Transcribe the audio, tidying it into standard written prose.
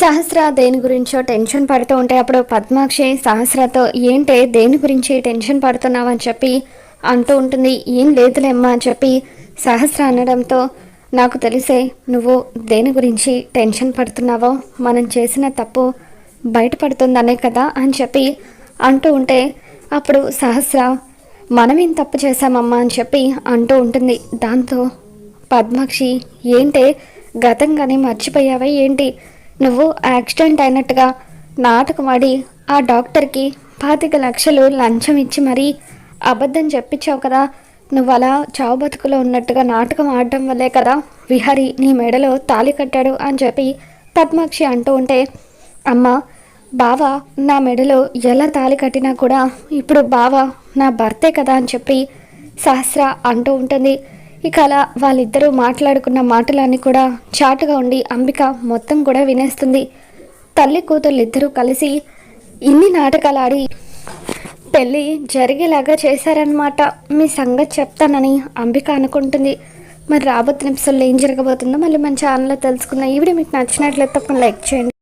సహస్ర దేని గురించో టెన్షన్ పడుతూ ఉంటే అప్పుడు పద్మాక్షి సహస్రతో ఏంటే దేని గురించి టెన్షన్ పడుతున్నావు అని చెప్పి అంటూ ఉంటుంది. ఏం లేదులేమ్మా అని చెప్పి సహస్ర అనడంతో నాకు తెలిసే నువ్వు దేని గురించి టెన్షన్ పడుతున్నావో మనం చేసిన తప్పు బయటపడుతుందనే కదా అని చెప్పి అంటూ ఉంటే అప్పుడు సహస్ర మనమేం తప్పు చేశామమ్మా అని చెప్పి అంటూ ఉంటుంది. దాంతో పద్మాక్షి ఏంటే గతంగానే మర్చిపోయావా ఏంటి, నువ్వు యాక్సిడెంట్ అయినట్టుగా నాటకం ఆడి ఆ డాక్టర్కి 25 లక్షలు లంచం ఇచ్చి మరీ అబద్ధం చెప్పించావు కదా, నువ్వు అలా చావు బతుకులో ఉన్నట్టుగా నాటకం ఆడడం వల్లే కదా విహారి నీ మెడలో తాళి కట్టాడు అని చెప్పి పద్మాక్షి అంటూ ఉంటే, అమ్మ బావ నా మెడలో ఎలా తాళి కట్టినా కూడా ఇప్పుడు బావ నా భర్తే కదా అని చెప్పి సహస్ర అంటూ ఉంటుంది. ఇక అలా వాళ్ళిద్దరూ మాట్లాడుకున్న మాటలన్నీ కూడా చాటుగా ఉండి అంబిక మొత్తం కూడా వినేస్తుంది. తల్లి కూతుళ్ళు ఇద్దరూ కలిసి ఇన్ని నాటకాలు ఆడి పెళ్ళి జరిగేలాగా చేశారనమాట. మీ సంగతి చెప్తానని అంబిక అనుకుంటుంది. మరి రాబోతున్న ఎపిసోడ్లో ఏం జరగబోతుందో మళ్ళీ మన ఛానల్లో తెలుసుకుందాం. ఈ వీడియో మీకు నచ్చినట్లయితే తప్పకుండా లైక్ చేయండి.